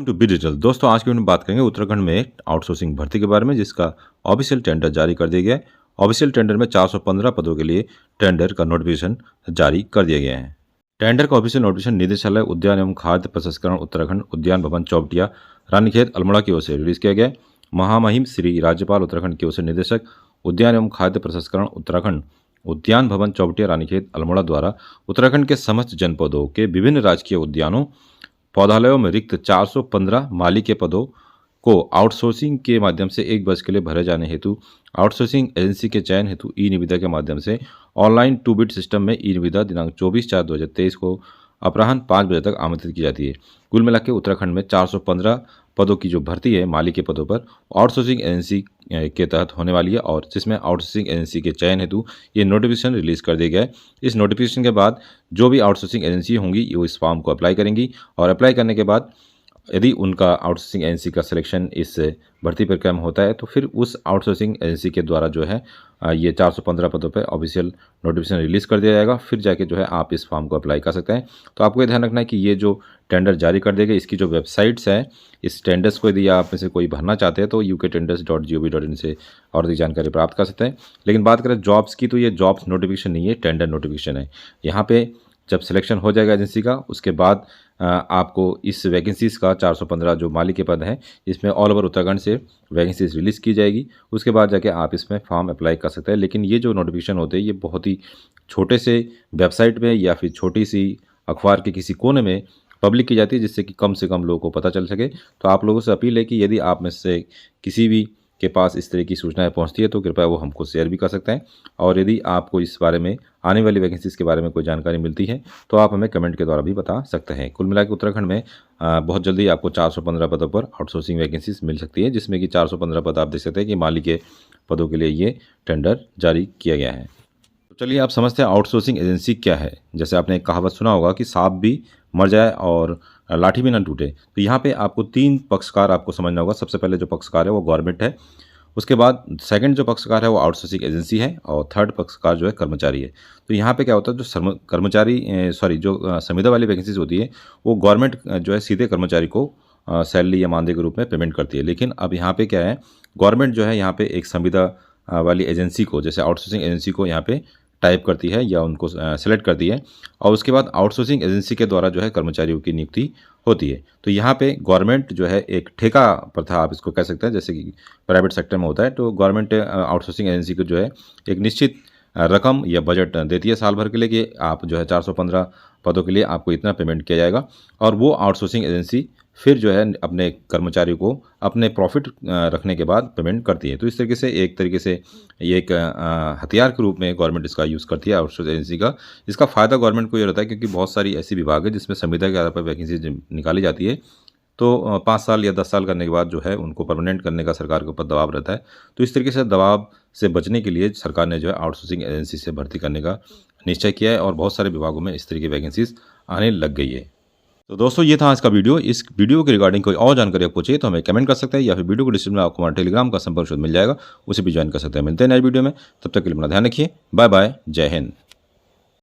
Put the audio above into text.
To be digital. दोस्तों, आज की वीडियो में बात करेंगे उत्तराखंड में आउटसोर्सिंग भर्ती के बारे में, जिसका ऑफिशियल टेंडर जारी कर दिया गया है। ऑफिशियल टेंडर में 415 पदों के लिए टेंडर का नोटिफिकेशन जारी कर दिया गया है। टेंडर का ऑफिशियल नोटिफिकेशन निदेशालय उद्यान एवं खाद्य प्रसंस्करण उत्तराखंड, उद्यान भवन चौबटिया, रानीखेत, अल्मोड़ा की ओर से रिलीज किया गया है। महामहिम श्री राज्यपाल उत्तराखंड की ओर से निदेशक उद्यान एवं खाद्य प्रसंस्करण उत्तराखंड, उद्यान भवन चौबटिया, रानीखेत, अल्मोड़ा द्वारा उत्तराखंड के समस्त जनपदों के विभिन्न राजकीय उद्यानों पौधालयों में रिक्त 415 माली के पदों को आउटसोर्सिंग के माध्यम से 1 वर्ष के लिए भरे जाने हेतु आउटसोर्सिंग एजेंसी के चयन हेतु ई निविदा के माध्यम से ऑनलाइन 2 बिट सिस्टम में ई निविदा दिनांक 24/4/2023 को अपराह्न 5 बजे तक आमंत्रित की जाती है। कुल मिला के उत्तराखंड में 415 पदों की जो भर्ती है माली के पदों पर आउटसोर्सिंग एजेंसी के तहत होने वाली है, और जिसमें आउटसोर्सिंग एजेंसी के चयन हेतु ये नोटिफिकेशन रिलीज कर दिया गया है। इस नोटिफिकेशन के बाद जो भी आउटसोर्सिंग एजेंसी होंगी वो इस फॉर्म को अप्लाई करेंगी, और अप्लाई करने के बाद यदि उनका आउटसोर्सिंग एजेंसी का सिलेक्शन इस भर्ती प्रक्रिया में होता है तो फिर उस आउटसोर्सिंग एजेंसी के द्वारा जो है ये 415 पदों पर ऑफिशियल नोटिफिकेशन रिलीज़ कर दिया जाएगा। फिर जाके जो है आप इस फॉर्म को अप्लाई कर सकते हैं। तो आपको ये ध्यान रखना है कि ये जो टेंडर जारी कर देगा, इसकी जो वेबसाइट्स है, इस टेंडर्स को यदि आप में से कोई भरना चाहते हैं तो ukTenders.gov.in से और अधिक जानकारी प्राप्त कर सकते हैं। लेकिन बात करें जॉब्स की, तो ये जॉब्स नोटिफिकेशन नहीं है, टेंडर नोटिफिकेशन है। यहाँ पे जब सिलेक्शन हो जाएगा एजेंसी का, उसके बाद आपको इस वैकेंसीज का 415 जो माली के पद हैं, इसमें ऑल ओवर उत्तराखंड से वैकेंसीज रिलीज़ की जाएगी। उसके बाद जाके आप इसमें फॉर्म अप्लाई कर सकते हैं। लेकिन ये जो नोटिफिकेशन होते हैं ये बहुत ही छोटे से वेबसाइट में या फिर छोटी सी अखबार के किसी कोने में पब्लिक की जाती है, जिससे कि कम से कम लोगों को पता चल सके। तो आप लोगों से अपील है कि यदि आप में से किसी भी के पास इस तरह की सूचनाएं पहुंचती है तो कृपया वो हमको शेयर भी कर सकते हैं। और यदि आपको इस बारे में आने वाली वैकेंसीज के बारे में कोई जानकारी मिलती है तो आप हमें कमेंट के द्वारा भी बता सकते हैं। कुल मिलाकर उत्तराखंड में बहुत जल्दी आपको 415 पदों पर आउटसोर्सिंग वैकेंसीज मिल सकती है, जिसमें कि 415 पद आप देख सकते हैं कि माली के पदों के लिए ये टेंडर जारी किया गया है। तो चलिए आप समझते हैं आउटसोर्सिंग एजेंसी क्या है। जैसे आपने एक कहावत सुना होगा कि सांप भी मर जाए और लाठी भी ना टूटे। तो यहाँ पे आपको 3 पक्षकार आपको समझना होगा। सबसे पहले जो पक्षकार है वो गवर्नमेंट है, उसके बाद सेकंड जो पक्षकार है वो आउटसोर्सिंग एजेंसी है, और थर्ड पक्षकार जो है कर्मचारी है। तो यहाँ पे क्या होता है, जो कर्मचारी जो संविदा वाली वैकेंसीज होती है वो गवर्नमेंट जो है सीधे कर्मचारी को सैलरी या मानदेय के रूप में पेमेंट करती है। लेकिन अब यहाँ पे क्या है, गवर्नमेंट जो है यहाँ पे एक संविदा वाली एजेंसी को, जैसे आउटसोर्सिंग एजेंसी को यहाँ पे टाइप करती है या उनको सेलेक्ट करती है, और उसके बाद आउटसोर्सिंग एजेंसी के द्वारा जो है कर्मचारियों की नियुक्ति होती है। तो यहाँ पे गवर्नमेंट जो है एक ठेका प्रथा आप इसको कह सकते हैं, जैसे कि प्राइवेट सेक्टर में होता है। तो गवर्नमेंट आउटसोर्सिंग एजेंसी को जो है एक निश्चित रकम या बजट देती है साल भर के लिए कि आप जो है 415 पदों के लिए आपको इतना पेमेंट किया जाएगा, और वो आउटसोर्सिंग एजेंसी फिर जो है अपने कर्मचारियों को अपने प्रॉफिट रखने के बाद पेमेंट करती है। तो इस तरीके से ये एक हथियार के रूप में गवर्नमेंट इसका यूज़ करती है आउटसोर्स एजेंसी का। इसका फ़ायदा गवर्नमेंट को ये रहता है क्योंकि बहुत सारी ऐसी विभाग है जिसमें संविदा के आधार पर वैकेंसी निकाली जाती है। तो 5 साल या 10 साल करने के बाद जो है उनको परमानेंट करने का सरकार के ऊपर दबाव रहता है। तो इस तरीके से दबाव से बचने के लिए सरकार ने जो है आउटसोर्सिंग एजेंसी से भर्ती करने का निश्चय किया है, और बहुत सारे विभागों में इस तरह की वैकेंसीज आने लग गई है। तो दोस्तों, ये था आज का वीडियो। इस वीडियो के रिगार्डिंग कोई और जानकारी आपको चाहिए तो हमें कमेंट कर सकते हैं, या फिर वीडियो को डिस्क्रिप्शन में आपको हमारा टेलीग्राम का संपर्क मिल जाएगा, उसे भी ज्वाइन कर सकते हैं। मिलते हैं नए वीडियो में, तब तक के लिए अपना ध्यान रखिए। बाय बाय, जय हिंद।